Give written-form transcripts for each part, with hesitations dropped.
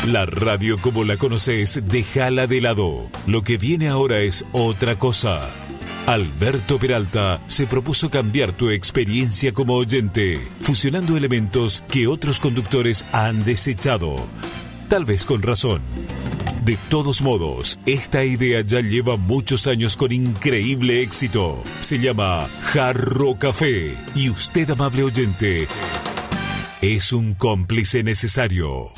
La radio como la conoces, déjala de lado. Lo que viene ahora es otra cosa. Alberto Peralta se propuso cambiar tu experiencia como oyente, fusionando elementos que otros conductores han desechado. Tal vez con razón. De todos modos, esta idea ya lleva muchos años con increíble éxito. Se llama Jarro Café y usted, amable oyente, es un cómplice necesario.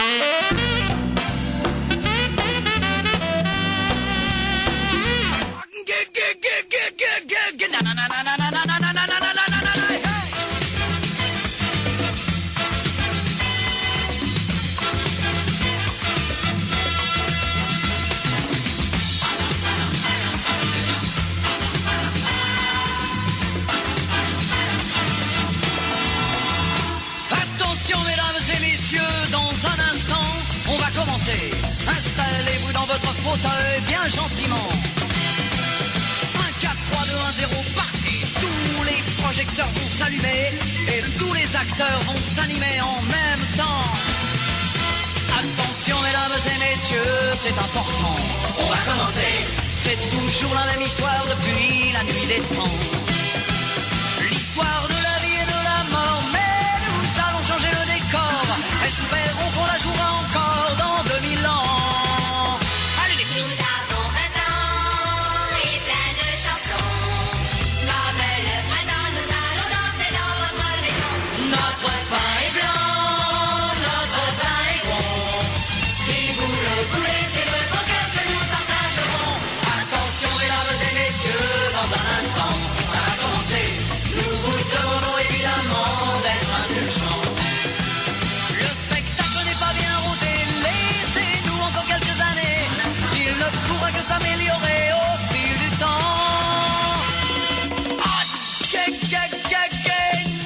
Installez-vous dans votre fauteuil bien gentiment. 5, 4, 3, 2, 1, 0, partez. Tous les projecteurs vont s'allumer et tous les acteurs vont s'animer en même temps. Attention mesdames et messieurs, c'est important. On va commencer. C'est toujours la même histoire depuis la nuit des temps. L'histoire de la vie et de la mort, mais nous allons changer le décor. Espérons qu'on la jouera encore dans 2000 ans. S'améliorer au fil du temps. Ah,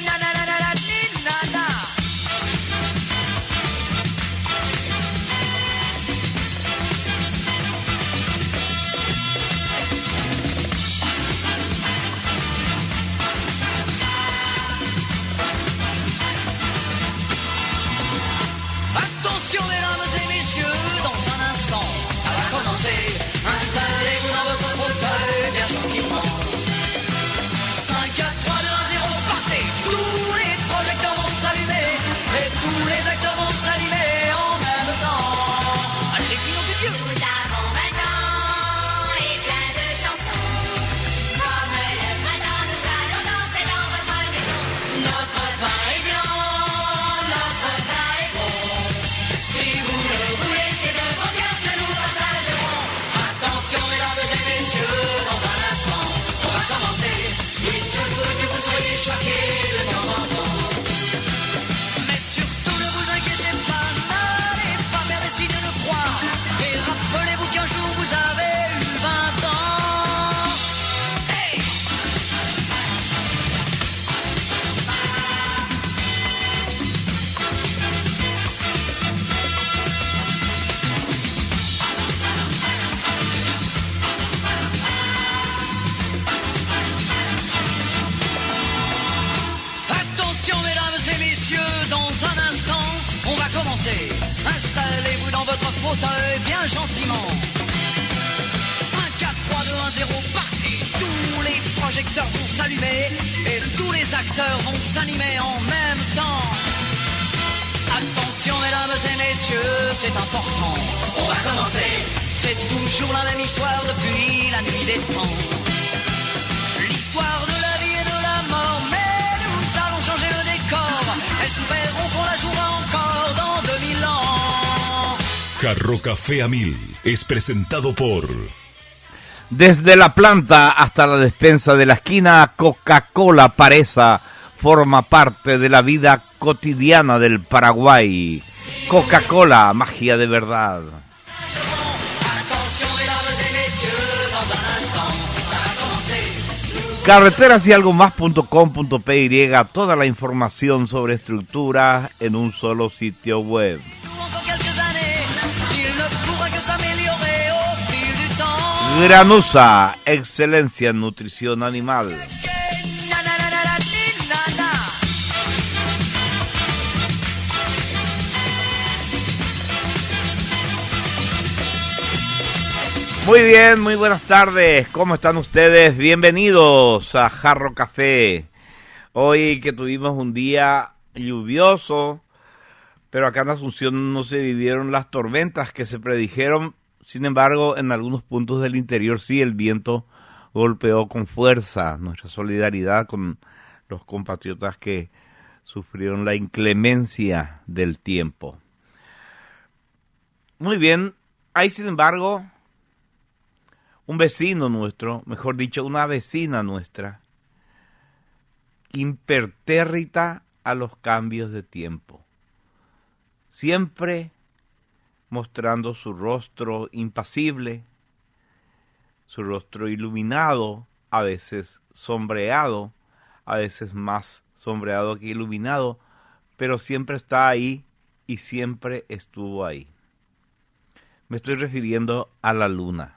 na na na na na na. Attention mesdames et messieurs, dans un instant, ça va commencer. Installez-vous dans votre fauteuil bien gentiment. 5, 4, 3, 2, 1, 0, partez. Tous les projecteurs vont s'allumer et tous les acteurs vont s'animer en même temps. Allez les clients du Dieu. Nous avons 20 ans et plein de chansons. Comme le printemps, nous allons danser dans votre maison. Notre pain est blanc, notre pain est bon. Si vous le voulez, c'est de bon cœur que nous partagerons. Attention mesdames et messieurs, dans un instant, on va commencer. Il se peut que vous soyez choqués de temps en temps. Mais surtout ne vous inquiétez pas, n'allez pas faire des signes de croix. Et rappelez-vous qu'un jour vous avez eu 20 ans. Hey! Attention mesdames et messieurs, dans un instant, on va commencer. Installez-vous dans votre fauteuil bien gentiment. 5, 4, 3, 2, 1, 0, partez. Tous les projecteurs vont s'allumer et tous les acteurs vont s'animer en même temps. Attention mesdames et messieurs, c'est important. On va commencer. C'est toujours la même histoire depuis la nuit des temps. L'histoire de la vie et de la mort, mais nous allons changer le décor. Espérons qu'on la jouera encore dans 2000 ans. Jarro Café a 1000 es presentado por... Desde la planta hasta la despensa de la esquina, Coca-Cola Paresa forma parte de la vida cotidiana del Paraguay. Coca-Cola, magia de verdad. Carreteras y algo más.com.py, toda la información sobre estructura en un solo sitio web. Granusa, excelencia en nutrición animal. Muy bien, muy buenas tardes. ¿Cómo están ustedes? Bienvenidos a Jarro Café. Hoy que tuvimos un día lluvioso, pero acá en Asunción no se vivieron las tormentas que se predijeron. Sin embargo, en algunos puntos del interior sí el viento golpeó con fuerza. Nuestra solidaridad con los compatriotas que sufrieron la inclemencia del tiempo. Muy bien, hay sin embargo un vecino nuestro, mejor dicho, una vecina nuestra, impertérrita a los cambios de tiempo. Siempre mostrando su rostro impasible, su rostro iluminado, a veces sombreado, a veces más sombreado que iluminado, pero siempre está ahí y siempre estuvo ahí. Me estoy refiriendo a la luna.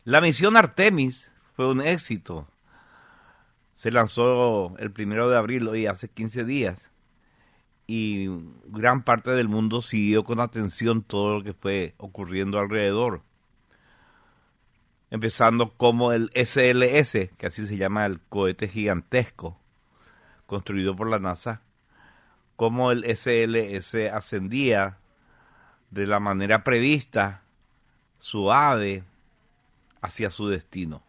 La misión Artemis fue un éxito. Se lanzó el 1 de abril, hoy hace 15 días, y gran parte del mundo siguió con atención todo lo que fue ocurriendo alrededor. Empezando como el SLS, que así se llama el cohete gigantesco, construido por la NASA, como el SLS ascendía de la manera prevista, suave, hacia su destino.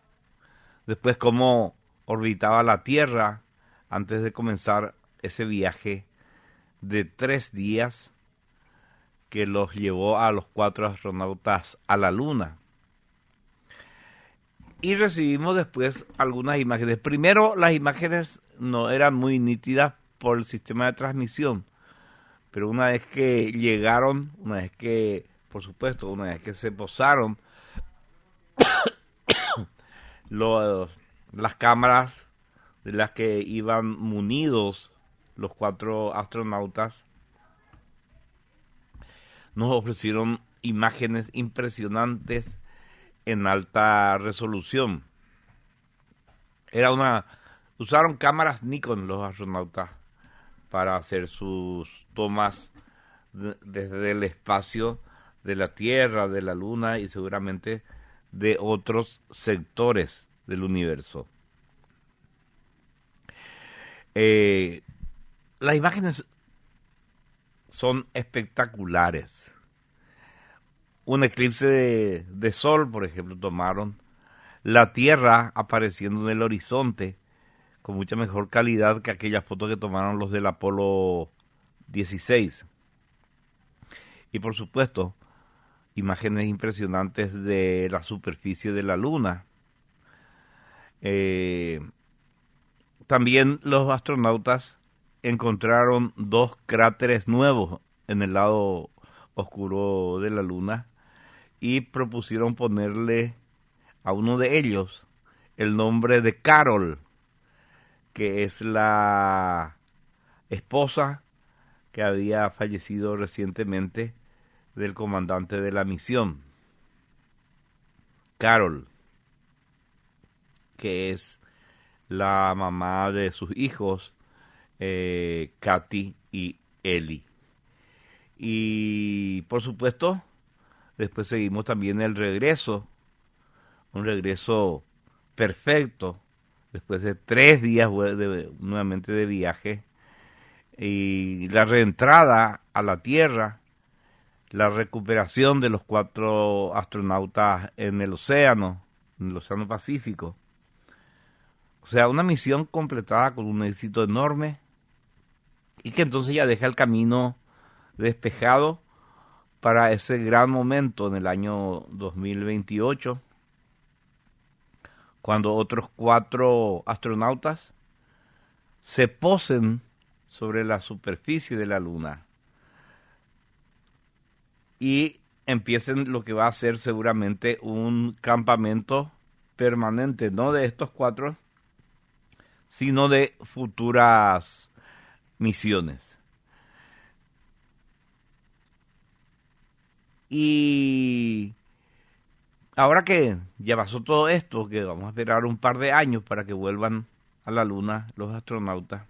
Después cómo orbitaba la Tierra antes de comenzar ese viaje de 3 días que los llevó a los 4 astronautas a la Luna. Y recibimos después algunas imágenes. Primero, las imágenes no eran muy nítidas por el sistema de transmisión, pero una vez que llegaron, una vez que se posaron, las cámaras de las que iban munidos los 4 astronautas nos ofrecieron imágenes impresionantes en alta resolución. Usaron cámaras Nikon los astronautas para hacer sus tomas desde el espacio de la Tierra, de la Luna y seguramente de otros sectores del universo. Las imágenes son espectaculares. Un eclipse de sol, por ejemplo, tomaron. La Tierra apareciendo en el horizonte con mucha mejor calidad que aquellas fotos que tomaron los del Apolo 16. Y por supuesto, imágenes impresionantes de la superficie de la Luna. También los astronautas encontraron 2 cráteres nuevos en el lado oscuro de la Luna y propusieron ponerle a uno de ellos el nombre de Carol, que es la esposa que había fallecido recientemente del comandante de la misión. Carol, que es la mamá de sus hijos, Katy y Ellie. Y por supuesto, después seguimos también el regreso, un regreso perfecto, después de 3 días nuevamente de viaje, y la reentrada a la Tierra, la recuperación de los 4 astronautas en el océano Pacífico. O sea, una misión completada con un éxito enorme y que entonces ya deja el camino despejado para ese gran momento en el año 2028, cuando otros 4 astronautas se posen sobre la superficie de la Luna y empiecen lo que va a ser seguramente un campamento permanente, no de estos 4, sino de futuras misiones. Y ahora que ya pasó todo esto, que vamos a esperar un par de años para que vuelvan a la Luna los astronautas,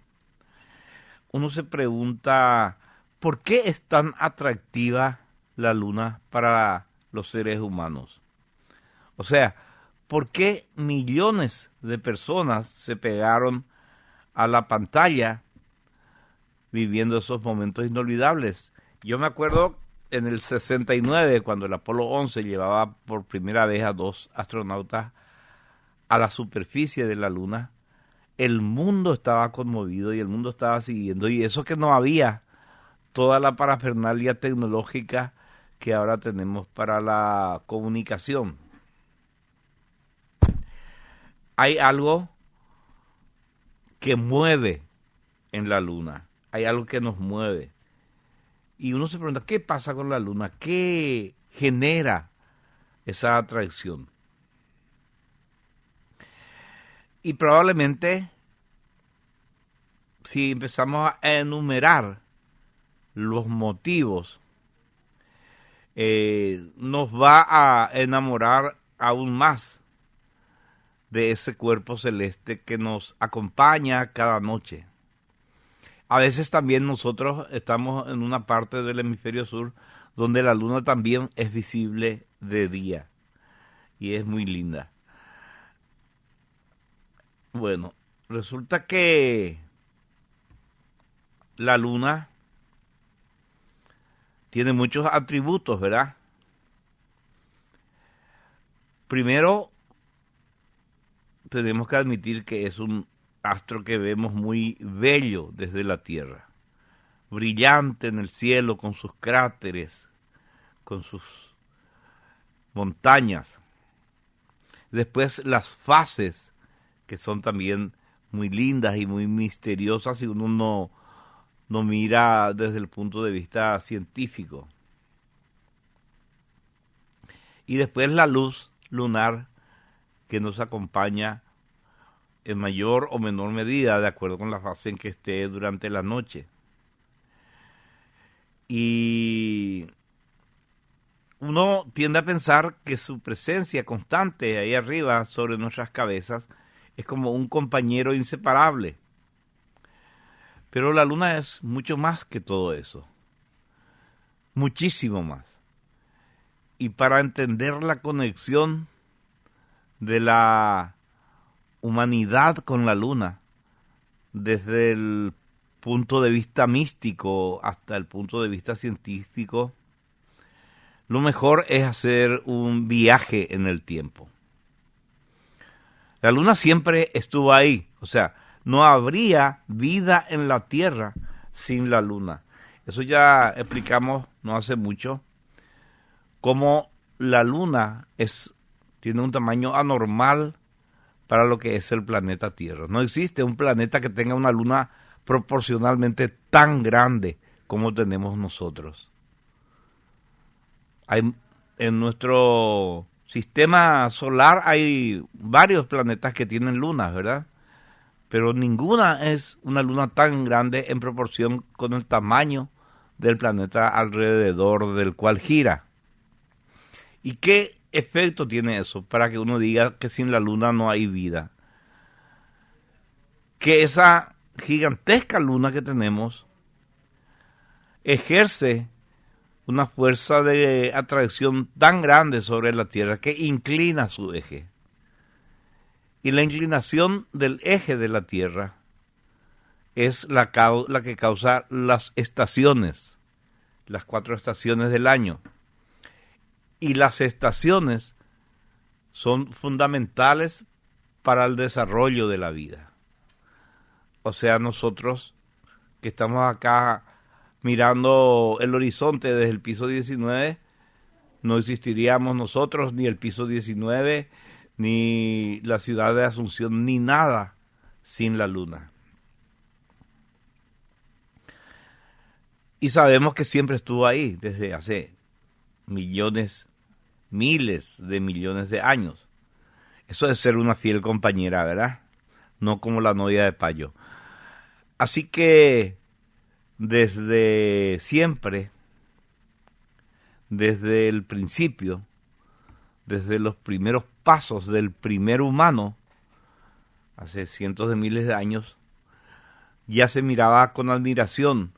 uno se pregunta, ¿por qué es tan atractiva la Luna para los seres humanos. O sea, ¿por qué millones de personas se pegaron a la pantalla viviendo esos momentos inolvidables? Yo me acuerdo en el 69, cuando el Apolo 11 llevaba por primera vez a 2 astronautas a la superficie de la Luna, el mundo estaba conmovido y el mundo estaba siguiendo, y eso que no había toda la parafernalia tecnológica que ahora tenemos para la comunicación. Hay algo que mueve en la Luna, hay algo que nos mueve. Y uno se pregunta, ¿qué pasa con la Luna? ¿Qué genera esa atracción? Y probablemente, si empezamos a enumerar los motivos, nos va a enamorar aún más de ese cuerpo celeste que nos acompaña cada noche. A veces también nosotros estamos en una parte del hemisferio sur donde la luna también es visible de día y es muy linda. Bueno, resulta que la luna tiene muchos atributos, ¿verdad? Primero, tenemos que admitir que es un astro que vemos muy bello desde la Tierra, brillante en el cielo con sus cráteres, con sus montañas. Después las fases, que son también muy lindas y muy misteriosas si uno no mira desde el punto de vista científico. Y después la luz lunar que nos acompaña en mayor o menor medida de acuerdo con la fase en que esté durante la noche. Y uno tiende a pensar que su presencia constante ahí arriba sobre nuestras cabezas es como un compañero inseparable. Pero la luna es mucho más que todo eso. Muchísimo más. Y para entender la conexión de la humanidad con la luna, desde el punto de vista místico hasta el punto de vista científico, lo mejor es hacer un viaje en el tiempo. La luna siempre estuvo ahí, o sea, no habría vida en la Tierra sin la luna. Eso ya explicamos no hace mucho, cómo la luna tiene un tamaño anormal para lo que es el planeta Tierra. No existe un planeta que tenga una luna proporcionalmente tan grande como tenemos nosotros. En nuestro sistema solar hay varios planetas que tienen lunas, ¿verdad? Pero ninguna es una luna tan grande en proporción con el tamaño del planeta alrededor del cual gira. ¿Y qué efecto tiene eso para que uno diga que sin la luna no hay vida? Que esa gigantesca luna que tenemos ejerce una fuerza de atracción tan grande sobre la Tierra que inclina su eje. Y la inclinación del eje de la Tierra es la que causa las estaciones, las 4 estaciones del año. Y las estaciones son fundamentales para el desarrollo de la vida. O sea, nosotros que estamos acá mirando el horizonte desde el piso 19, no existiríamos nosotros, ni el piso 19, ni la ciudad de Asunción, ni nada sin la luna. Y sabemos que siempre estuvo ahí desde hace miles de millones de años. Eso es ser una fiel compañera, ¿verdad? No como la novia de Payo. Así que desde siempre, desde el principio, desde los primeros pasos del primer humano, hace cientos de miles de años, ya se miraba con admiración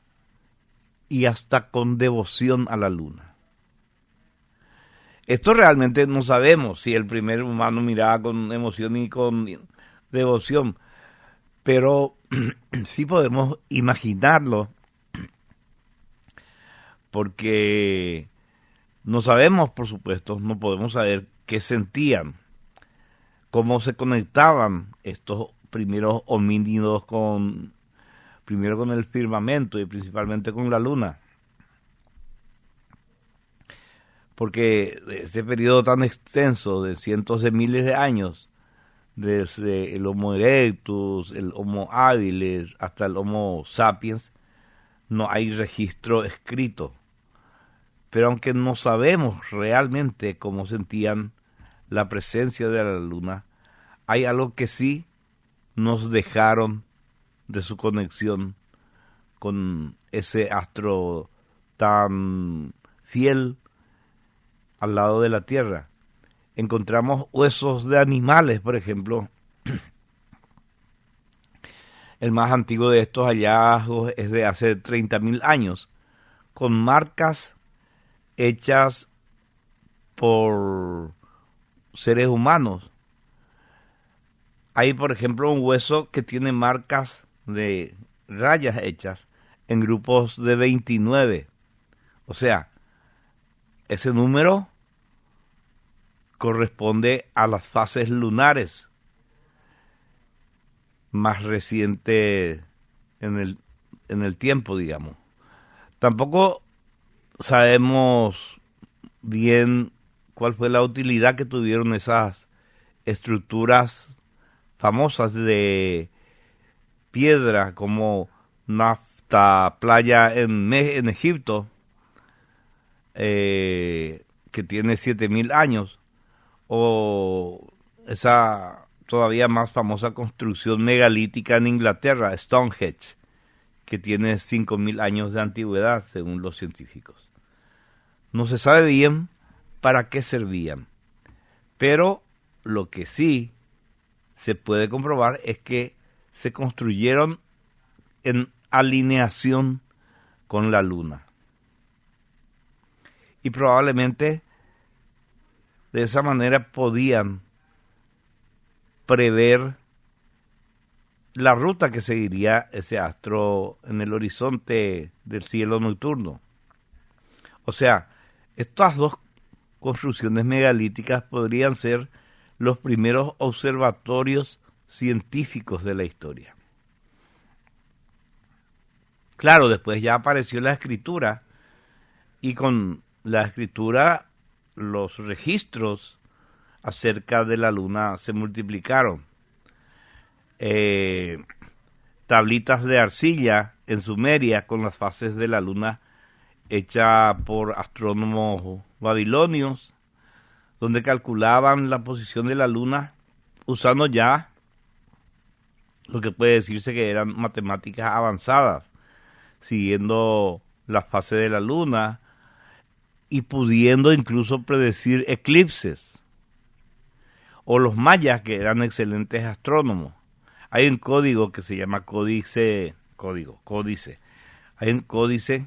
y hasta con devoción a la luna. Esto realmente no sabemos si el primer humano miraba con emoción y con devoción, pero sí podemos imaginarlo, porque no sabemos, por supuesto, no podemos saber qué sentían, cómo se conectaban estos primeros homínidos primero con el firmamento y principalmente con la luna. Porque este periodo tan extenso de cientos de miles de años, desde el Homo erectus, el Homo habilis hasta el Homo sapiens, no hay registro escrito. Pero aunque no sabemos realmente cómo sentían la presencia de la luna, hay algo que sí nos dejaron de su conexión con ese astro tan fiel al lado de la Tierra. Encontramos huesos de animales, por ejemplo. El más antiguo de estos hallazgos es de hace 30.000 años, con marcas hechas por seres humanos. Hay, por ejemplo, un hueso que tiene marcas de rayas hechas en grupos de 29. O sea, ese número corresponde a las fases lunares más recientes en el tiempo, digamos. Tampoco sabemos bien cuál fue la utilidad que tuvieron esas estructuras famosas de piedra como Nafta Playa en Egipto, que tiene 7.000 años, o esa todavía más famosa construcción megalítica en Inglaterra, Stonehenge, que tiene 5.000 años de antigüedad, según los científicos. No se sabe bien para qué servían, pero lo que sí se puede comprobar es que se construyeron en alineación con la luna. Y probablemente de esa manera podían prever la ruta que seguiría ese astro en el horizonte del cielo nocturno. O sea, estas dos construcciones megalíticas podrían ser los primeros observatorios científicos de la historia. Claro, después ya apareció la escritura, y con la escritura los registros acerca de la luna se multiplicaron. Tablitas de arcilla en Sumeria con las fases de la luna hecha por astrónomos babilonios, donde calculaban la posición de la luna usando ya lo que puede decirse que eran matemáticas avanzadas, siguiendo la fase de la luna y pudiendo incluso predecir eclipses. O los mayas, que eran excelentes astrónomos. Hay un código que se llama códice. Hay un códice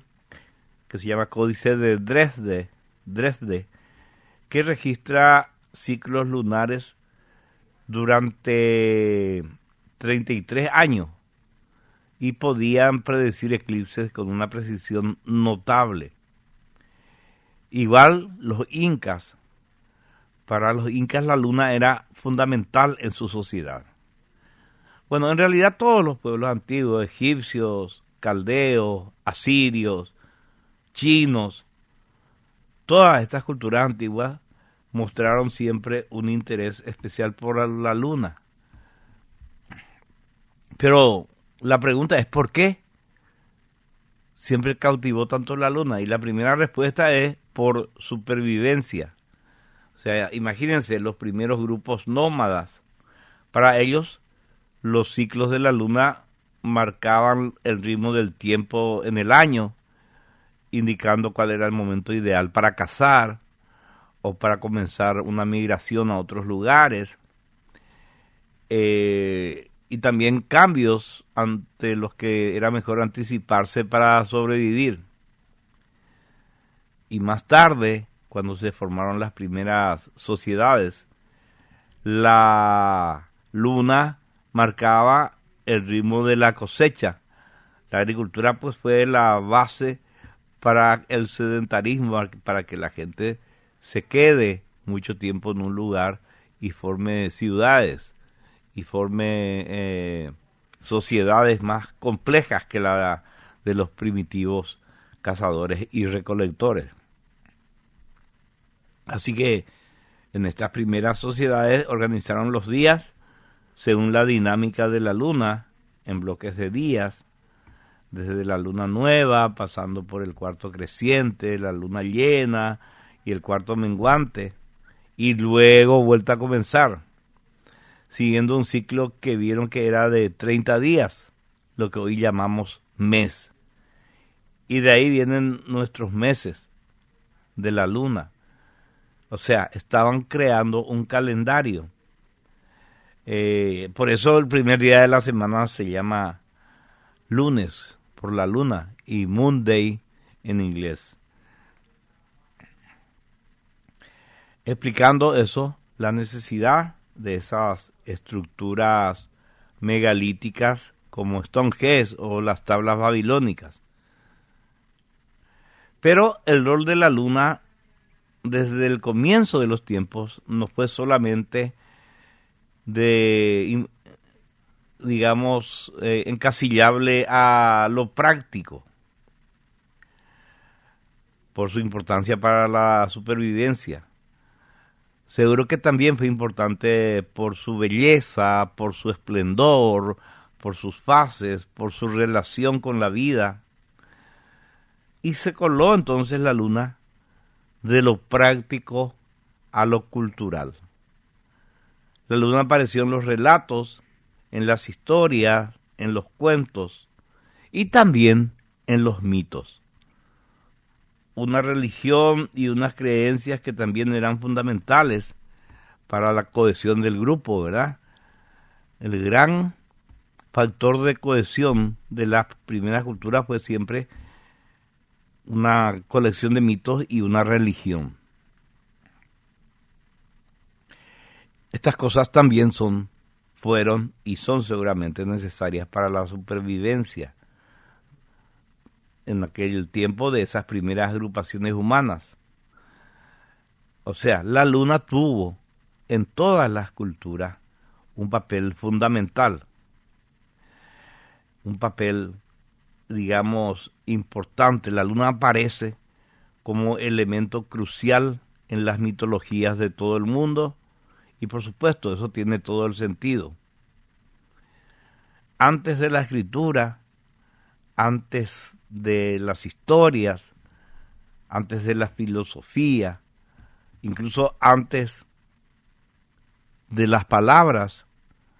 que se llama Códice de Dresde, que registra ciclos lunares durante 33 años y podían predecir eclipses con una precisión notable. Igual los incas. Para los incas la luna era fundamental en su sociedad. Bueno, en realidad todos los pueblos antiguos, egipcios, caldeos, asirios, chinos, todas estas culturas antiguas mostraron siempre un interés especial por la luna. Pero la pregunta es ¿por qué siempre cautivó tanto la luna? Y la primera respuesta es por supervivencia. O sea, imagínense los primeros grupos nómadas. Para ellos, los ciclos de la luna marcaban el ritmo del tiempo en el año, indicando cuál era el momento ideal para cazar o para comenzar una migración a otros lugares. Y también cambios ante los que era mejor anticiparse para sobrevivir. Y más tarde, cuando se formaron las primeras sociedades, la luna marcaba el ritmo de la cosecha. La agricultura pues fue la base para el sedentarismo, para que la gente se quede mucho tiempo en un lugar y forme ciudades y forme sociedades más complejas que la de los primitivos cazadores y recolectores. Así que en estas primeras sociedades organizaron los días según la dinámica de la luna, en bloques de días, desde la luna nueva, pasando por el cuarto creciente, la luna llena y el cuarto menguante, y luego vuelta a comenzar, siguiendo un ciclo que vieron que era de 30 días, lo que hoy llamamos mes. Y de ahí vienen nuestros meses de la luna. O sea, estaban creando un calendario. Por eso el primer día de la semana se llama lunes, por la luna, y Monday en inglés. Explicando eso, la necesidad de esas estructuras megalíticas como Stonehenge o las tablas babilónicas. Pero el rol de la luna desde el comienzo de los tiempos no fue solamente de, digamos, encasillable a lo práctico, por su importancia para la supervivencia. Seguro que también fue importante por su belleza, por su esplendor, por sus fases, por su relación con la vida. Y se coló entonces la luna de lo práctico a lo cultural. La luna apareció en los relatos, en las historias, en los cuentos y también en los mitos. Una religión y unas creencias que también eran fundamentales para la cohesión del grupo, ¿verdad? El gran factor de cohesión de las primeras culturas fue siempre una colección de mitos y una religión. Estas cosas también fueron y son seguramente necesarias para la supervivencia en aquel tiempo de esas primeras agrupaciones humanas. O sea, la luna tuvo en todas las culturas un papel fundamental, un papel, digamos, importante. La luna aparece como elemento crucial en las mitologías de todo el mundo y por supuesto eso tiene todo el sentido. Antes de la escritura, antes de las historias, antes de la filosofía, incluso antes de las palabras,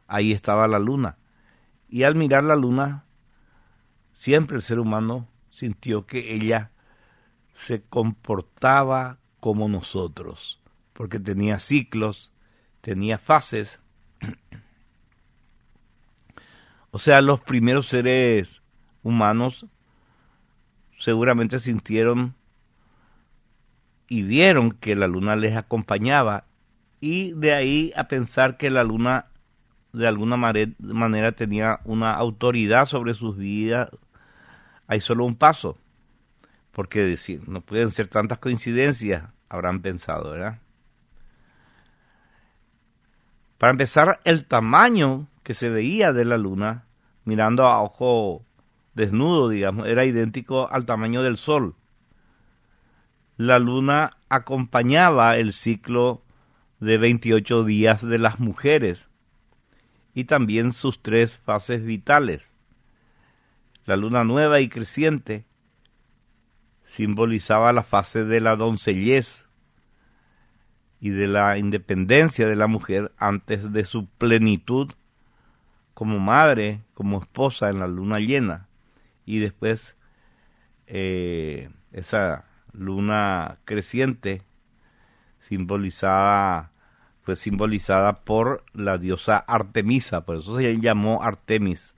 ahí estaba la luna. Y al mirar la luna, siempre el ser humano sintió que ella se comportaba como nosotros, porque tenía ciclos, tenía fases. O sea, los primeros seres humanos seguramente sintieron y vieron que la luna les acompañaba, y de ahí a pensar que la luna de alguna manera tenía una autoridad sobre sus vidas, hay solo un paso, porque decir, no pueden ser tantas coincidencias, habrán pensado, ¿verdad? Para empezar, el tamaño que se veía de la luna, mirando a ojo desnudo, digamos, era idéntico al tamaño del sol. La luna acompañaba el ciclo de 28 días de las mujeres y también sus 3 fases vitales. La luna nueva y creciente simbolizaba la fase de la doncellez y de la independencia de la mujer antes de su plenitud como madre, como esposa en la luna llena. Y después esa luna creciente fue simbolizada por la diosa Artemisa, por eso se llamó Artemis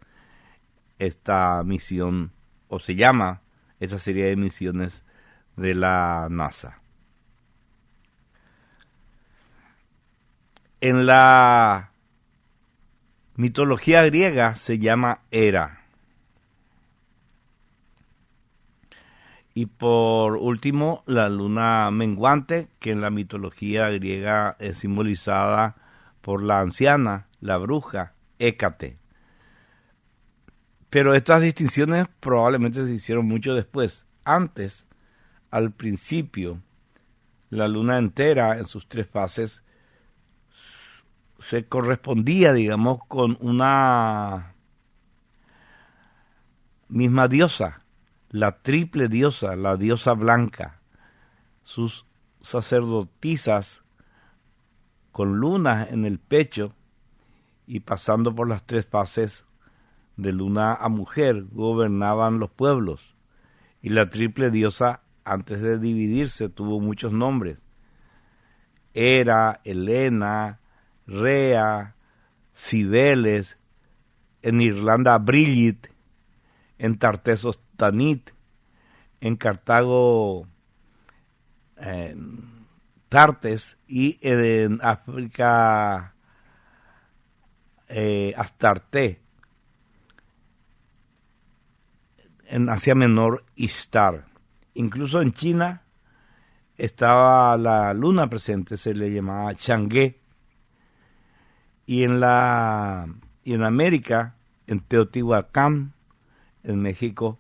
esta misión, o se llama esta serie de misiones de la NASA. En la mitología griega se llama Hera. Y por último, la luna menguante, que en la mitología griega es simbolizada por la anciana, la bruja, Hécate. Pero estas distinciones probablemente se hicieron mucho después. Antes, al principio, la luna entera en sus 3 fases se correspondía, digamos, con una misma diosa, la triple diosa, la diosa blanca. Sus sacerdotisas con lunas en el pecho y pasando por las 3 fases de luna a mujer gobernaban los pueblos. Y la triple diosa, antes de dividirse, tuvo muchos nombres. Hera, Helena, Rea, Cibeles, en Irlanda Brillit, en Tartesos Tanit, en Cartago Tartes y en África Astarte, en Asia Menor Istar. Incluso en China estaba la luna presente, se le llamaba Chang'e. Y en América, en Teotihuacán, en México,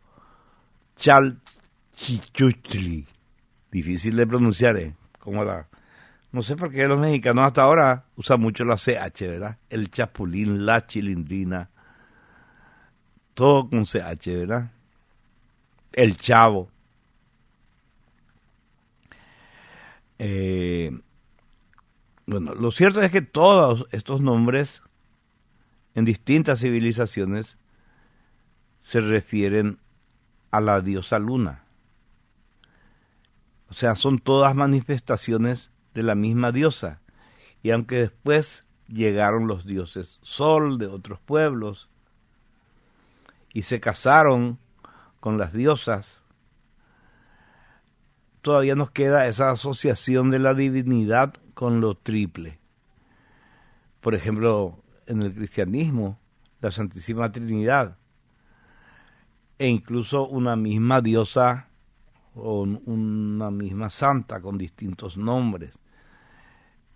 Chalchichutli. Difícil de pronunciar, no sé por qué los mexicanos hasta ahora usan mucho la CH, ¿verdad? El chapulín, la chilindrina, todo con CH, ¿verdad? El chavo. Bueno, lo cierto es que todos estos nombres en distintas civilizaciones se refieren a la diosa luna. O sea, son todas manifestaciones de la misma diosa. Y aunque después llegaron los dioses sol de otros pueblos y se casaron con las diosas, todavía nos queda esa asociación de la divinidad con lo triple. Por ejemplo, en el cristianismo, la Santísima Trinidad, e incluso una misma diosa o una misma santa con distintos nombres.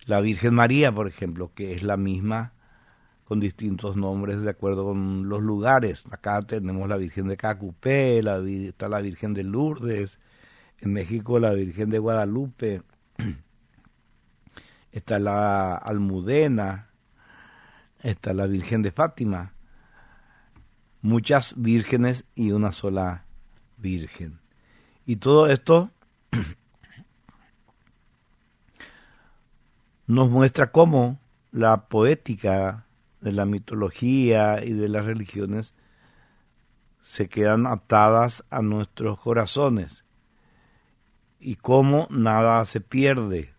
La Virgen María, por ejemplo, que es la misma con distintos nombres de acuerdo con los lugares. Acá tenemos la Virgen de Cacupé, está la Virgen de Lourdes, en México la Virgen de Guadalupe, está la Almudena, está la Virgen de Fátima, muchas vírgenes y una sola virgen. Y todo esto nos muestra cómo la poética de la mitología y de las religiones se quedan atadas a nuestros corazones y cómo nada se pierde,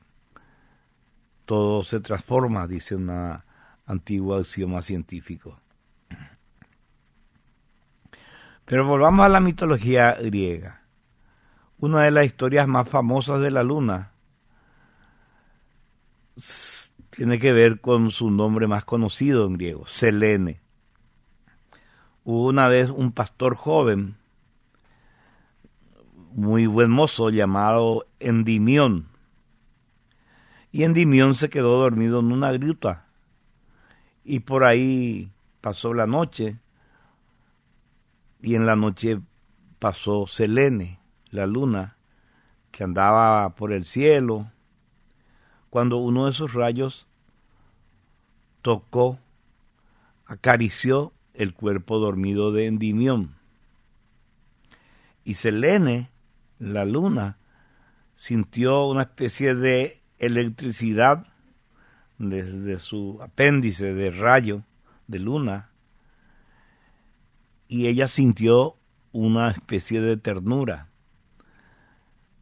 todo se transforma, dice una antigua axioma científico. Pero volvamos a la mitología griega. Una de las historias más famosas de la luna tiene que ver con su nombre más conocido en griego, Selene. Hubo una vez un pastor joven, muy buen mozo, llamado Endimión. Y Endimión se quedó dormido en una gruta. Y por ahí pasó la noche. Y en la noche pasó Selene, la luna, que andaba por el cielo, cuando uno de sus rayos tocó, acarició el cuerpo dormido de Endimión. Y Selene, la luna, sintió una especie de electricidad desde su apéndice de rayo de luna, y ella sintió una especie de ternura.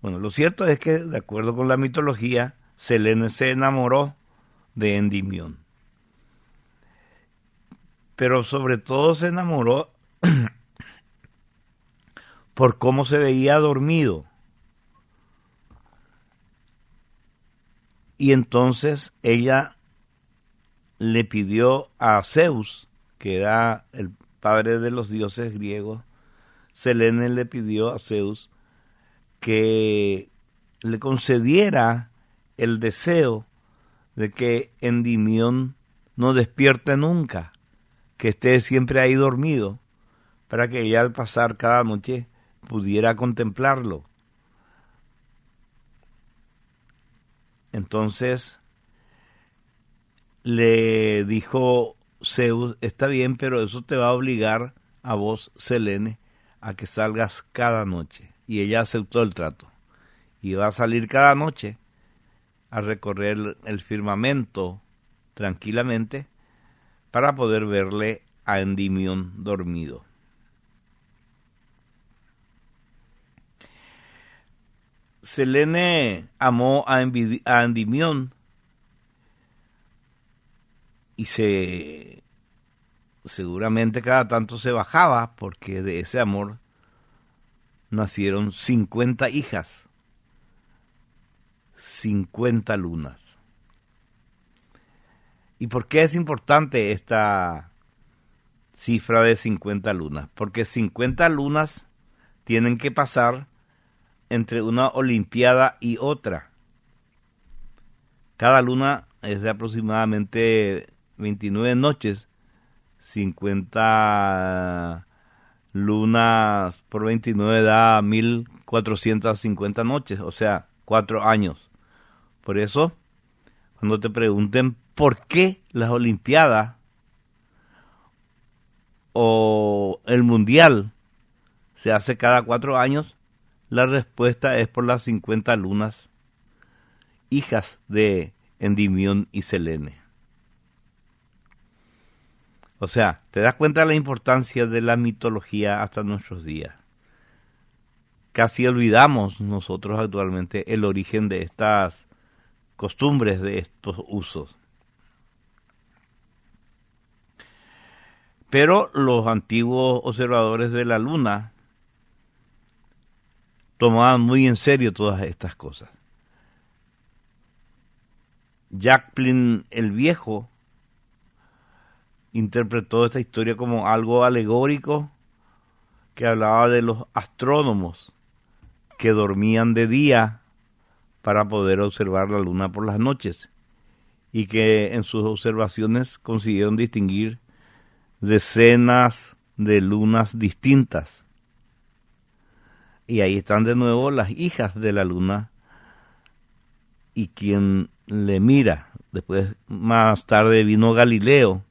Bueno, lo cierto es que, de acuerdo con la mitología, Selene se enamoró de Endimión. Pero sobre todo se enamoró por cómo se veía dormido. Y entonces ella le pidió a Zeus, que era el padre de los dioses griegos, Selene le pidió a Zeus que le concediera el deseo de que Endimión no despierte nunca, que esté siempre ahí dormido, para que ella al pasar cada noche pudiera contemplarlo. Entonces le dijo Zeus, está bien, pero eso te va a obligar a vos, Selene, a que salgas cada noche. Y ella aceptó el trato. Y va a salir cada noche a recorrer el firmamento tranquilamente para poder verle a Endimión dormido. Selene amó a Endimión y seguramente cada tanto se bajaba, porque de ese amor nacieron 50 hijas, 50 lunas. ¿Y por qué es importante esta cifra de 50 lunas? Porque 50 lunas tienen que pasar entre una olimpiada y otra. Cada luna es de aproximadamente 29 noches, 50 lunas por 29 da 1450 noches, o sea, 4 años. Por eso, cuando te pregunten por qué las olimpiadas o el mundial se hace cada 4 años, la respuesta es por las 50 lunas, hijas de Endimión y Selene. O sea, ¿te das cuenta de la importancia de la mitología hasta nuestros días? Casi olvidamos nosotros actualmente el origen de estas costumbres, de estos usos. Pero los antiguos observadores de la luna tomaban muy en serio todas estas cosas. Jacques Plin el Viejo interpretó esta historia como algo alegórico que hablaba de los astrónomos que dormían de día para poder observar la luna por las noches y que en sus observaciones consiguieron distinguir decenas de lunas distintas. Y ahí están de nuevo las hijas de la luna y quien le mira. Después, más tarde, vino Galileo,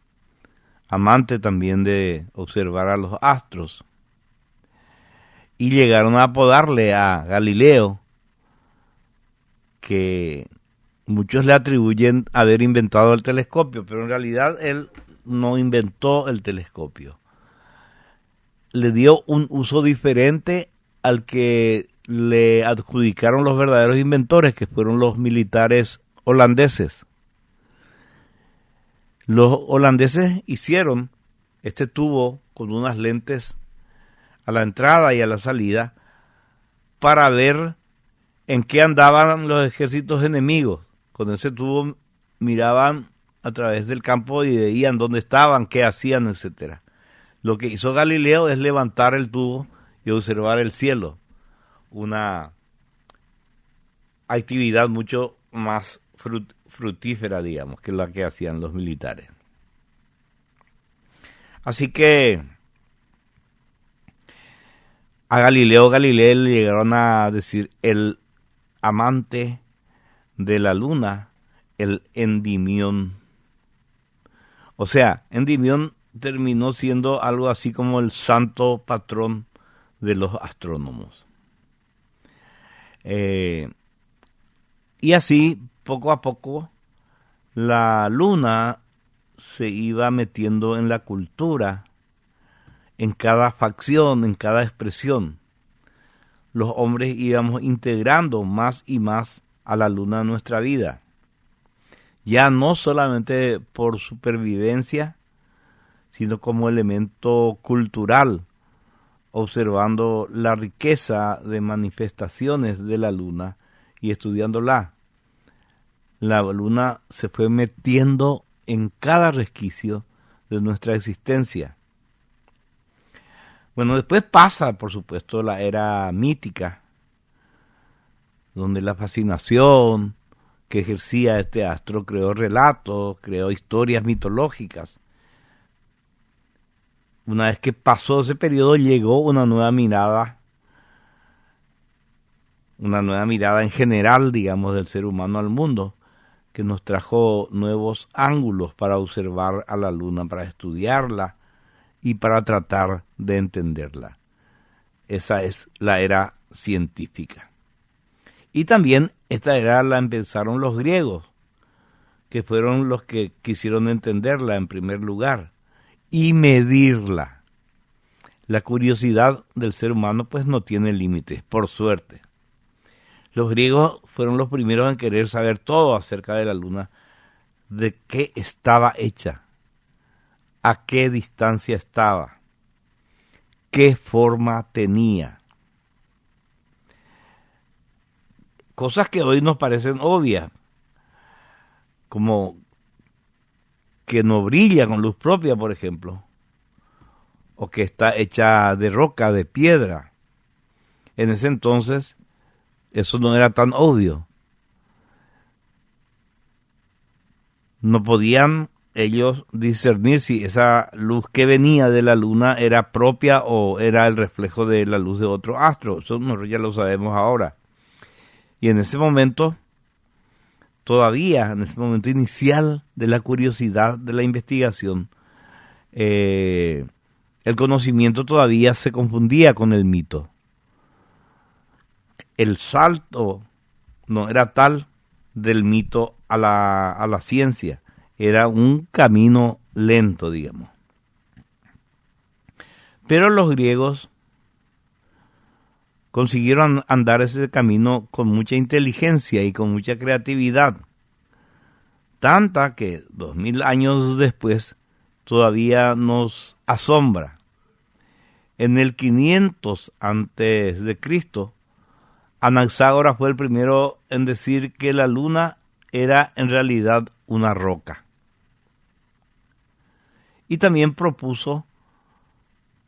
amante también de observar a los astros. Y llegaron a apodarle a Galileo, que muchos le atribuyen haber inventado el telescopio, pero en realidad él no inventó el telescopio. Le dio un uso diferente al que le adjudicaron los verdaderos inventores, que fueron los militares holandeses. Los holandeses hicieron este tubo con unas lentes a la entrada y a la salida para ver en qué andaban los ejércitos enemigos. Con ese tubo miraban a través del campo y veían dónde estaban, qué hacían, etcétera. Lo que hizo Galileo es levantar el tubo y observar el cielo, una actividad mucho más fructífera, digamos, que la que hacían los militares. Así que a Galileo Galilei le llegaron a decir el amante de la luna, el Endimión. O sea, Endimión terminó siendo algo así como el santo patrón de los astrónomos. Y así, poco a poco, la luna se iba metiendo en la cultura, en cada facción, en cada expresión. Los hombres íbamos integrando más y más a la luna en nuestra vida. Ya no solamente por supervivencia, sino como elemento cultural, observando la riqueza de manifestaciones de la luna y estudiándola. La luna se fue metiendo en cada resquicio de nuestra existencia. Bueno, después pasa, por supuesto, la era mítica, donde la fascinación que ejercía este astro creó relatos, creó historias mitológicas. Una vez que pasó ese periodo, llegó una nueva mirada en general, digamos, del ser humano al mundo, que nos trajo nuevos ángulos para observar a la luna, para estudiarla y para tratar de entenderla. Esa es la era científica. Y también esta era la empezaron los griegos, que fueron los que quisieron entenderla en primer lugar y medirla. La curiosidad del ser humano pues no tiene límites, por suerte. Los griegos fueron los primeros en querer saber todo acerca de la luna, de qué estaba hecha, a qué distancia estaba, qué forma tenía. Cosas que hoy nos parecen obvias, como que no brilla con luz propia, por ejemplo, o que está hecha de roca, de piedra. En ese entonces, eso no era tan obvio. No podían ellos discernir si esa luz que venía de la luna era propia o era el reflejo de la luz de otro astro. Eso nosotros ya lo sabemos ahora. Y en ese momento, todavía, en ese momento inicial de la curiosidad, de la investigación, el conocimiento todavía se confundía con el mito. El salto no era tal del mito a la ciencia, era un camino lento, digamos. Pero los griegos consiguieron andar ese camino con mucha inteligencia y con mucha creatividad, tanta que 2000 años después todavía nos asombra. En el 500 antes de Cristo, Anaxágoras fue el primero en decir que la luna era en realidad una roca. Y también propuso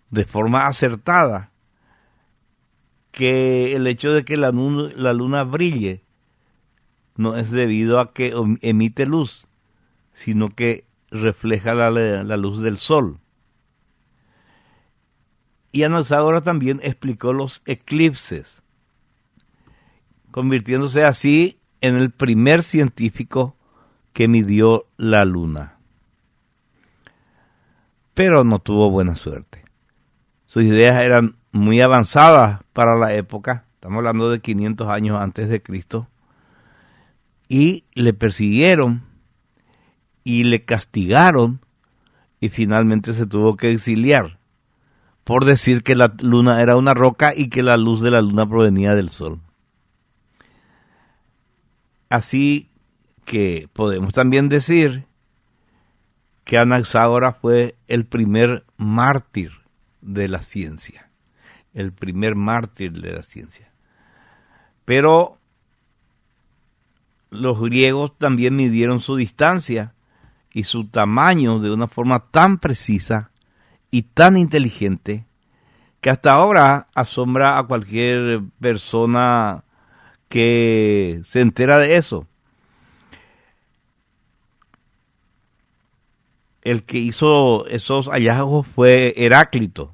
de forma acertada que el hecho de que la luna brille no es debido a que emite luz, sino que refleja la luz del sol. Y Anaxágoras también explicó los eclipses, convirtiéndose así en el primer científico que midió la luna. Pero no tuvo buena suerte. Sus ideas eran muy avanzadas para la época, estamos hablando de 500 años antes de Cristo, y le persiguieron y le castigaron y finalmente se tuvo que exiliar por decir que la luna era una roca y que la luz de la luna provenía del sol. Así que podemos también decir que Anaxágoras fue el primer mártir de la ciencia. El primer mártir de la ciencia. Pero los griegos también midieron su distancia y su tamaño de una forma tan precisa y tan inteligente que hasta ahora asombra a cualquier persona que se entera de eso. El que hizo esos hallazgos fue Heráclito,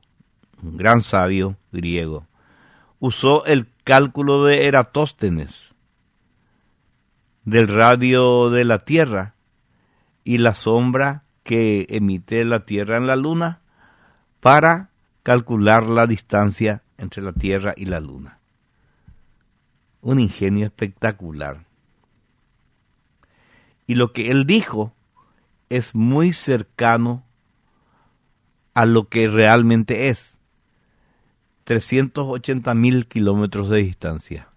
un gran sabio griego. Usó el cálculo de Eratóstenes del radio de la Tierra y la sombra que emite la Tierra en la Luna para calcular la distancia entre la Tierra y la Luna. Un ingenio espectacular. Y lo que él dijo es muy cercano a lo que realmente es. 380.000 kilómetros de distancia.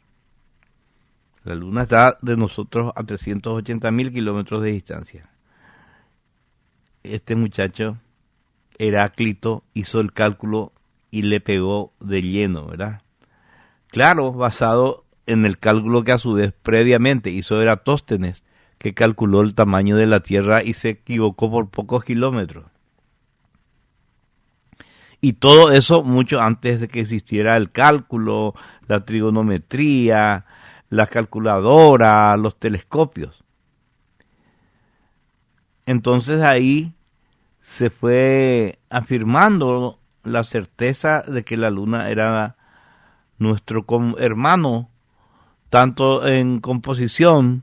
La Luna está de nosotros a 380.000 kilómetros de distancia. Este muchacho, Heráclito, hizo el cálculo y le pegó de lleno, ¿verdad? Claro, basado en el cálculo que a su vez previamente hizo Eratóstenes, que calculó el tamaño de la Tierra y se equivocó por pocos kilómetros. Y todo eso mucho antes de que existiera el cálculo, la trigonometría, la calculadora, los telescopios. Entonces ahí se fue afirmando la certeza de que la Luna era nuestro hermano, tanto en composición.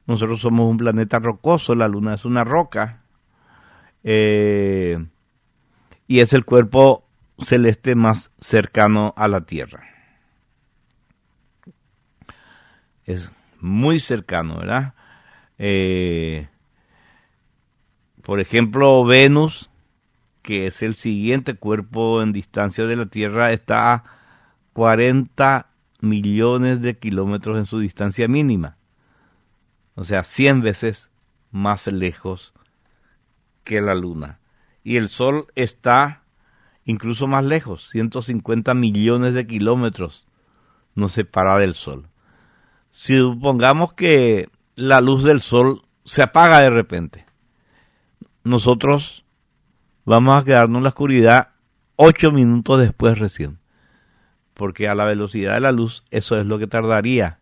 Nosotros somos un planeta rocoso, la Luna es una roca, y es el cuerpo celeste más cercano a la Tierra. Es muy cercano, ¿verdad? Por ejemplo, Venus, que es el siguiente cuerpo en distancia de la Tierra, está a 40 millones de kilómetros en su distancia mínima. O sea, 100 veces más lejos que la Luna. Y el Sol está incluso más lejos, 150 millones de kilómetros nos separa del Sol. Si supongamos que la luz del Sol se apaga de repente, nosotros vamos a quedarnos en la oscuridad 8 minutos después recién. Porque a la velocidad de la luz, eso es lo que tardaría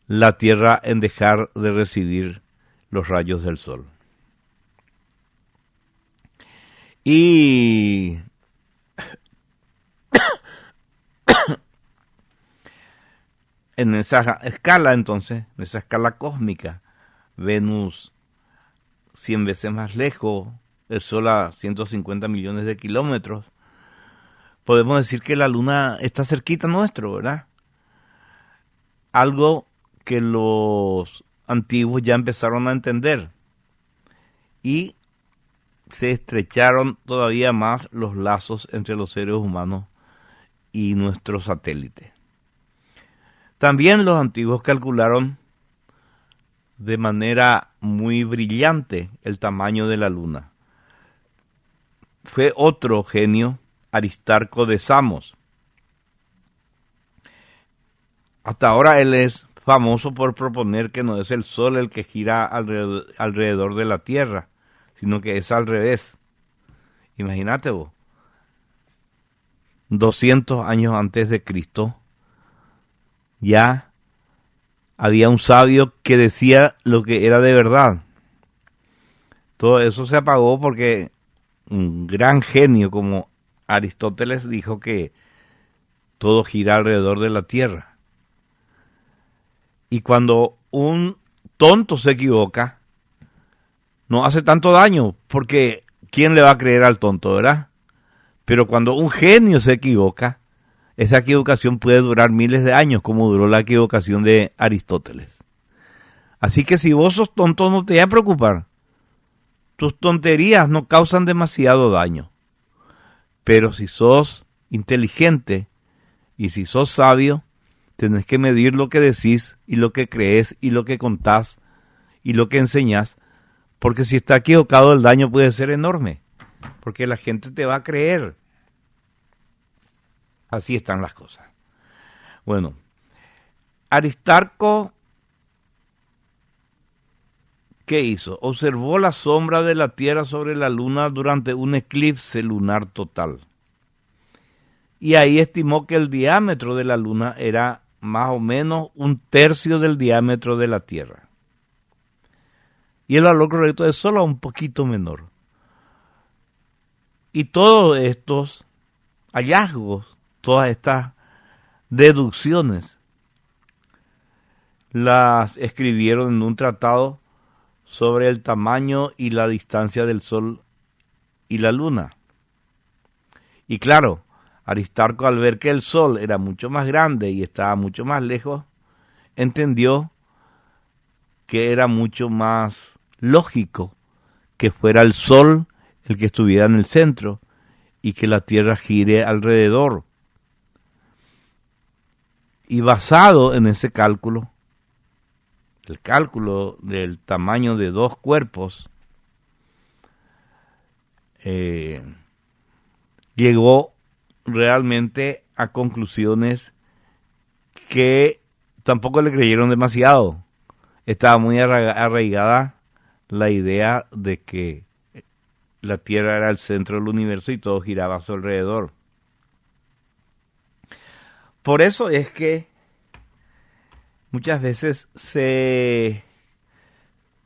la Tierra en dejar de recibir los rayos del Sol. Y en esa escala entonces, en esa escala cósmica, Venus 100 veces más lejos, el Sol a 150 millones de kilómetros, podemos decir que la Luna está cerquita nuestro, ¿verdad? Algo que los antiguos ya empezaron a entender. Y se estrecharon todavía más los lazos entre los seres humanos y nuestro satélite. También los antiguos calcularon de manera muy brillante el tamaño de la Luna. Fue otro genio, Aristarco de Samos. Hasta ahora él es famoso por proponer que no es el Sol el que gira alrededor de la Tierra, sino que es al revés. Imagínate vos, 200 años antes de Cristo, ya había un sabio que decía lo que era de verdad. Todo eso se apagó porque un gran genio como Aristóteles dijo que todo gira alrededor de la Tierra. Y cuando un tonto se equivoca, no hace tanto daño, porque ¿quién le va a creer al tonto, verdad? Pero cuando un genio se equivoca, esa equivocación puede durar miles de años, como duró la equivocación de Aristóteles. Así que si vos sos tonto, no te vayas a preocupar. Tus tonterías no causan demasiado daño. Pero si sos inteligente y si sos sabio, tenés que medir lo que decís y lo que crees y lo que contás y lo que enseñás, porque si está equivocado el daño puede ser enorme, porque la gente te va a creer. Así están las cosas. Bueno, Aristarco, ¿qué hizo? Observó la sombra de la Tierra sobre la Luna durante un eclipse lunar total. Y ahí estimó que el diámetro de la Luna era más o menos 1/3 del diámetro de la Tierra. Y el valor correcto es solo un poquito menor. Y todos estos hallazgos, todas estas deducciones, las escribieron en un tratado sobre el tamaño y la distancia del Sol y la Luna. Y claro, Aristarco, al ver que el Sol era mucho más grande y estaba mucho más lejos, entendió que era mucho más lógico que fuera el Sol el que estuviera en el centro y que la Tierra gire alrededor. Y basado en ese cálculo, el cálculo del tamaño de dos cuerpos, llegó realmente a conclusiones que tampoco le creyeron demasiado. estaba muy arraigada la idea de que la Tierra era el centro del universo y todo giraba a su alrededor. Por eso es que muchas veces se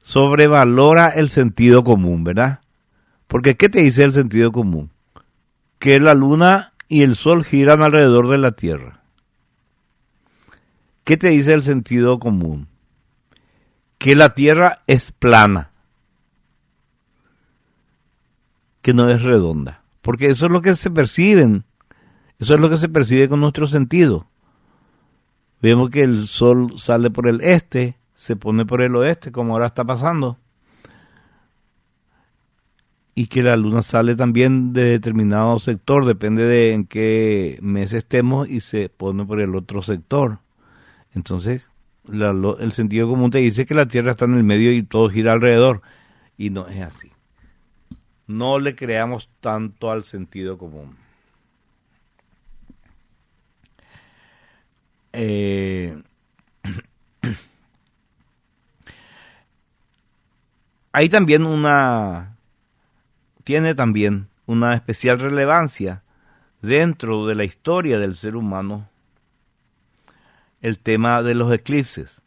sobrevalora el sentido común, ¿verdad? Porque ¿qué te dice el sentido común? Que la luna y el sol giran alrededor de la Tierra. ¿Qué te dice el sentido común? Que la Tierra es plana, que no es redonda. Porque eso es lo que se perciben, eso es lo que se percibe con nuestro sentido. Vemos que el sol sale por el este, se pone por el oeste, como ahora está pasando. Y que la luna sale también de determinado sector, depende de en qué mes estemos, y se pone por el otro sector. Entonces, el sentido común te dice que la Tierra está en el medio y todo gira alrededor. Y no es así. No le creamos tanto al sentido común. Hay también tiene también una especial relevancia dentro de la historia del ser humano el tema de los eclipses.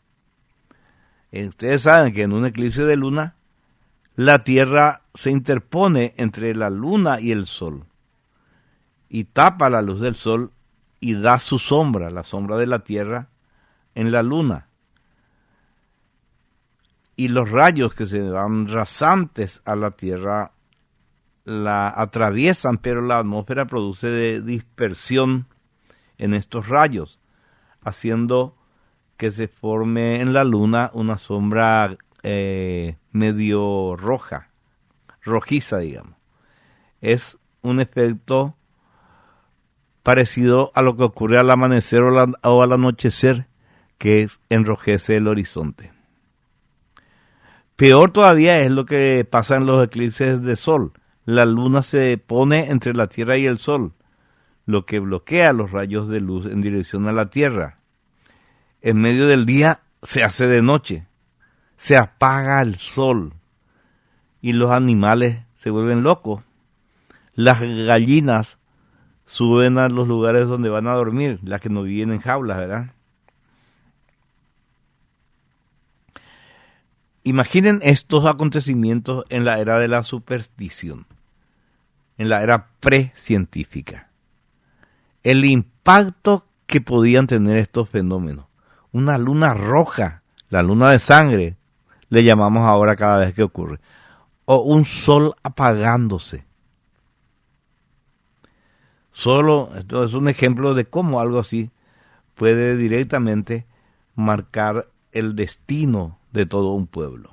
Ustedes saben que en un eclipse de luna la Tierra se interpone entre la luna y el sol y tapa la luz del sol y da su sombra, la sombra de la Tierra, en la luna. Y los rayos que se van rasantes a la Tierra la atraviesan, pero la atmósfera produce de dispersión en estos rayos, haciendo que se forme en la luna una sombra medio rojiza, digamos. Es un efecto parecido a lo que ocurre al amanecer o al anochecer, que enrojece el horizonte. Peor todavía es lo que pasa en los eclipses de sol. La luna se pone entre la Tierra y el sol, lo que bloquea los rayos de luz en dirección a la Tierra. En medio del día se hace de noche, se apaga el sol y los animales se vuelven locos. Las gallinas suben a los lugares donde van a dormir, las que no viven en jaulas, ¿verdad? Imaginen estos acontecimientos en la era de la superstición, en la era precientífica. El impacto que podían tener estos fenómenos. Una luna roja, la luna de sangre, le llamamos ahora cada vez que ocurre. O un sol apagándose. Esto es un ejemplo de cómo algo así puede directamente marcar el destino de todo un pueblo.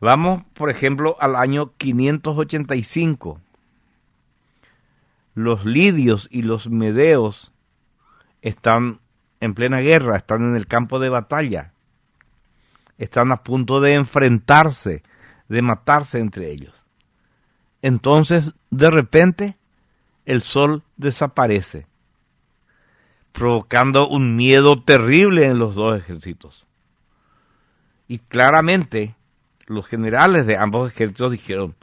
Vamos, por ejemplo, al año 585. Los lidios y los medeos están en plena guerra, están en el campo de batalla. Están a punto de enfrentarse, de matarse entre ellos. Entonces, de repente, el sol desaparece, provocando un miedo terrible en los dos ejércitos. Y claramente, los generales de ambos ejércitos dijeron,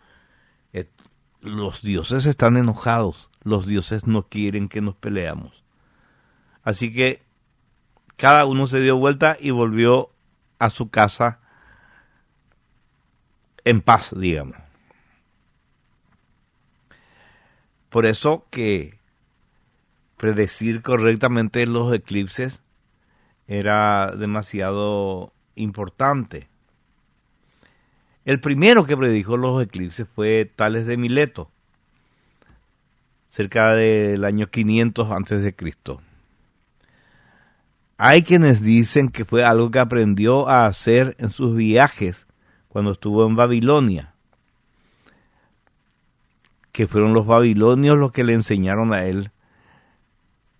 los dioses están enojados, los dioses no quieren que nos peleamos. Así que cada uno se dio vuelta y volvió a su casa en paz, digamos. Por eso que predecir correctamente los eclipses era demasiado importante. El primero que predijo los eclipses fue Tales de Mileto, cerca del año 500 antes de Cristo. Hay quienes dicen que fue algo que aprendió a hacer en sus viajes cuando estuvo en Babilonia, que fueron los babilonios los que le enseñaron a él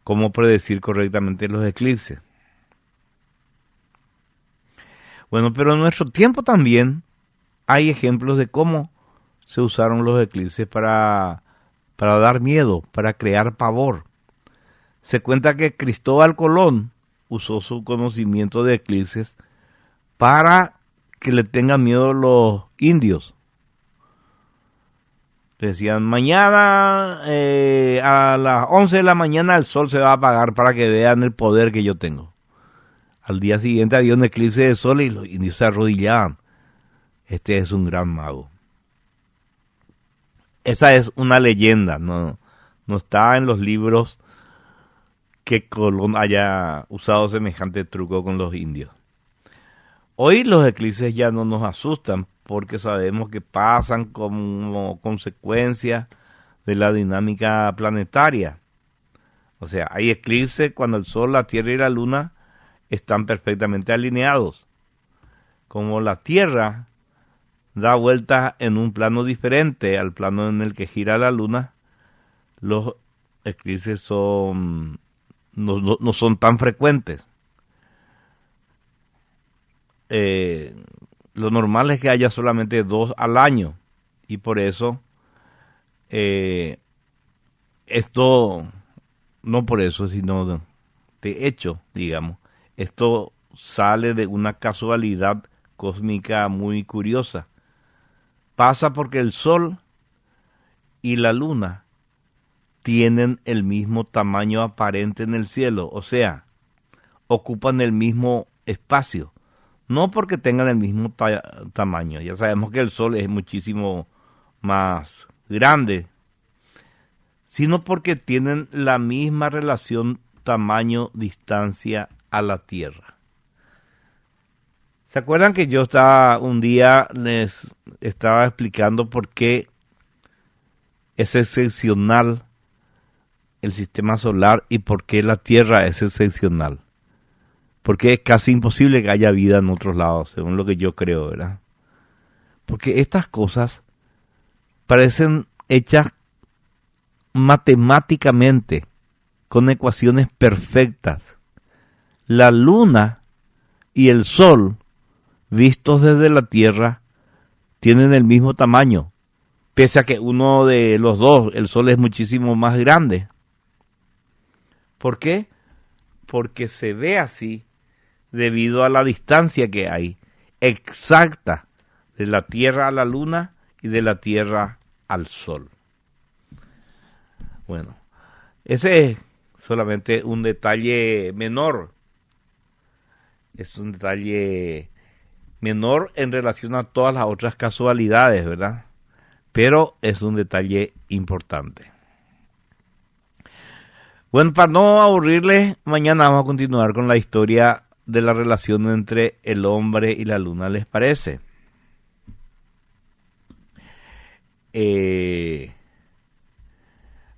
cómo predecir correctamente los eclipses. Bueno, pero en nuestro tiempo también hay ejemplos de cómo se usaron los eclipses para dar miedo, para crear pavor. Se cuenta que Cristóbal Colón usó su conocimiento de eclipses para que le tengan miedo los indios. Decían, mañana a las 11 de la mañana el sol se va a apagar para que vean el poder que yo tengo. Al día siguiente había un eclipse de sol y los indios se arrodillaban. Este es un gran mago. Esa es una leyenda, no está en los libros que Colón haya usado semejante truco con los indios. Hoy los eclipses ya no nos asustan porque sabemos que pasan como consecuencia de la dinámica planetaria. O sea, hay eclipses cuando el Sol, la Tierra y la Luna están perfectamente alineados. Como la Tierra da vueltas en un plano diferente al plano en el que gira la Luna, los eclipses no son tan frecuentes. Lo normal es que haya solamente 2 al año y por eso esto, no por eso, sino de hecho, digamos, esto sale de una casualidad cósmica muy curiosa. Pasa porque el Sol y la Luna tienen el mismo tamaño aparente en el cielo, o sea, ocupan el mismo espacio. No porque tengan el mismo tamaño, ya sabemos que el Sol es muchísimo más grande, sino porque tienen la misma relación tamaño-distancia a la Tierra. ¿Se acuerdan que yo un día les estaba explicando por qué es excepcional el sistema solar y por qué la Tierra es excepcional? Porque es casi imposible que haya vida en otros lados, según lo que yo creo, ¿verdad? Porque estas cosas parecen hechas matemáticamente, con ecuaciones perfectas. La Luna y el Sol, vistos desde la Tierra, tienen el mismo tamaño, pese a que uno de los dos, el Sol, es muchísimo más grande. ¿Por qué? Porque se ve así debido a la distancia que hay exacta de la Tierra a la Luna y de la Tierra al Sol. Bueno, ese es solamente un detalle menor. Es un detalle menor en relación a todas las otras casualidades, ¿verdad? Pero es un detalle importante. Bueno, para no aburrirles, mañana vamos a continuar con la historia de la relación entre el hombre y la luna, ¿les parece?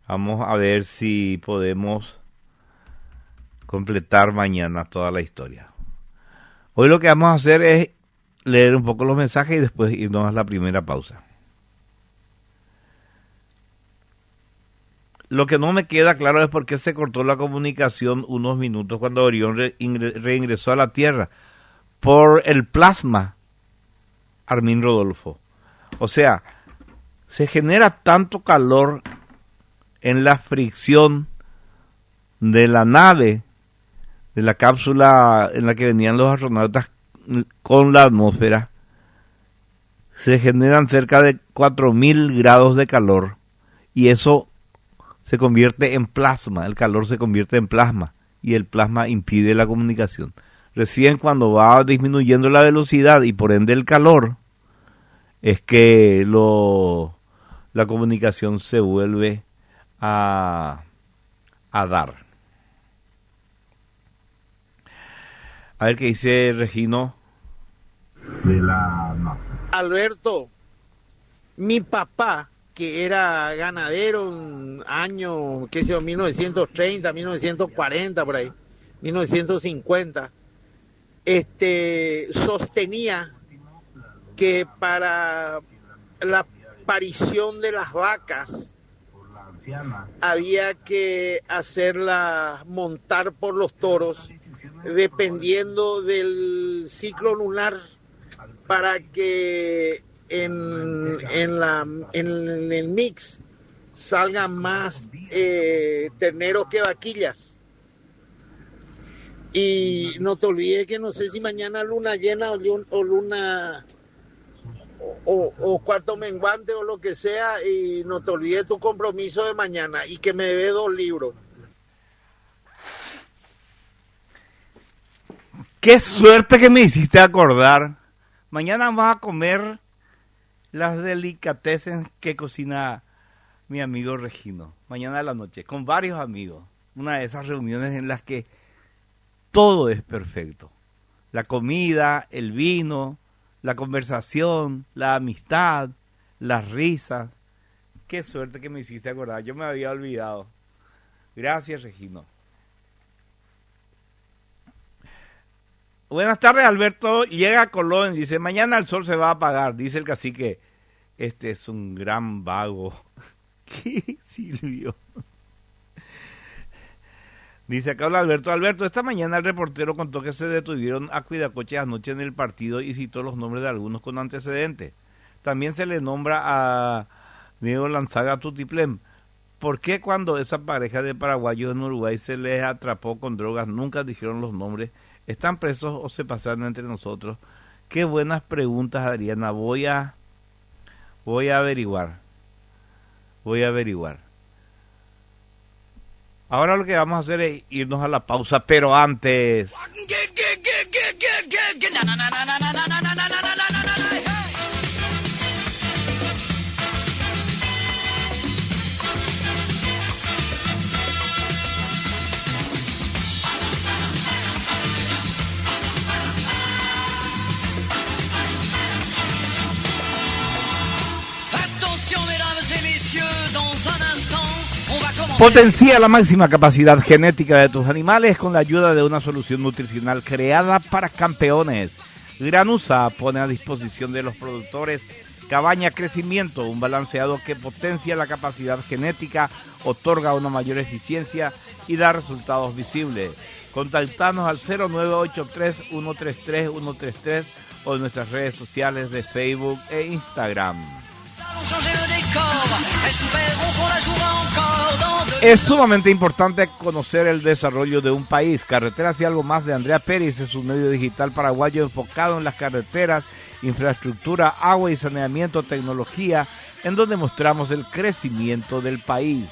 Vamos a ver si podemos completar mañana toda la historia. Hoy lo que vamos a hacer es leer un poco los mensajes y después irnos a la primera pausa. Lo que no me queda claro es por qué se cortó la comunicación unos minutos cuando Orión reingresó a la Tierra. Por el plasma, Armin Rodolfo. O sea, se genera tanto calor en la fricción de la nave, de la cápsula en la que venían los astronautas con la atmósfera. Se generan cerca de 4.000 grados de calor y eso se convierte en plasma, el calor se convierte en plasma y el plasma impide la comunicación. Recién cuando va disminuyendo la velocidad y por ende el calor, es que la comunicación se vuelve a dar. A ver qué dice Regino. Alberto, mi papá, que era ganadero en año, qué sé yo, 1930, 1940, por ahí, 1950, sostenía que para la aparición de las vacas había que hacerlas montar por los toros dependiendo del ciclo lunar para que en el mix salgan más terneros que vaquillas. Y no te olvides que no sé si mañana luna llena o luna o cuarto menguante o lo que sea, y no te olvides tu compromiso de mañana y que me dé 2 libros. Qué suerte que me hiciste acordar. Mañana vamos a comer las delicatessen que cocina mi amigo Regino. Mañana a la noche, con varios amigos. Una de esas reuniones en las que todo es perfecto. La comida, el vino, la conversación, la amistad, las risas. Qué suerte que me hiciste acordar. Yo me había olvidado. Gracias, Regino. Buenas tardes, Alberto. Llega a Colón y dice, mañana el sol se va a apagar. Dice el cacique, este es un gran vago. ¿Qué, Silvio? Dice acá, hola Alberto. Alberto, esta mañana el reportero contó que se detuvieron a cuidacoches anoche en el partido y citó los nombres de algunos con antecedentes. También se le nombra a Diego Lanzaga Tutiplén. ¿Por qué cuando esa pareja de paraguayos en Uruguay se les atrapó con drogas nunca dijeron los nombres? ¿Están presos o se pasaron entre nosotros? Qué buenas preguntas, Adriana. Voy a averiguar. Ahora lo que vamos a hacer es irnos a la pausa, pero antes... Potencia la máxima capacidad genética de tus animales con la ayuda de una solución nutricional creada para campeones. Granusa pone a disposición de los productores Cabaña Crecimiento, un balanceado que potencia la capacidad genética, otorga una mayor eficiencia y da resultados visibles. Contactanos al 0983-133-133 o en nuestras redes sociales de Facebook e Instagram. Es sumamente importante conocer el desarrollo de un país. Carreteras y algo más de Andrea Pérez es un medio digital paraguayo enfocado en las carreteras, infraestructura, agua y saneamiento, tecnología, en donde mostramos el crecimiento del país.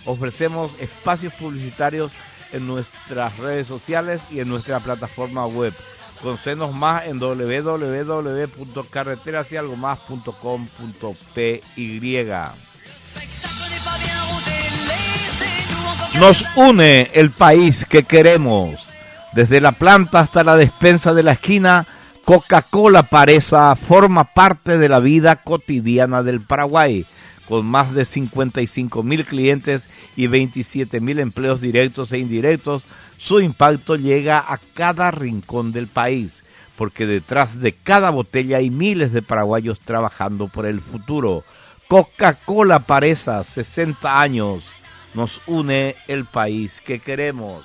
Ofrecemos espacios publicitarios en nuestras redes sociales y en nuestra plataforma web. Conocenos más en www.carreterasyalgomás.com.py. Nos une el país que queremos. Desde la planta hasta la despensa de la esquina, Coca-Cola Paresa forma parte de la vida cotidiana del Paraguay. Con más de 55.000 clientes y 27.000 empleos directos e indirectos, su impacto llega a cada rincón del país, porque detrás de cada botella hay miles de paraguayos trabajando por el futuro. Coca-Cola Paresa, 60 años, nos une el país que queremos.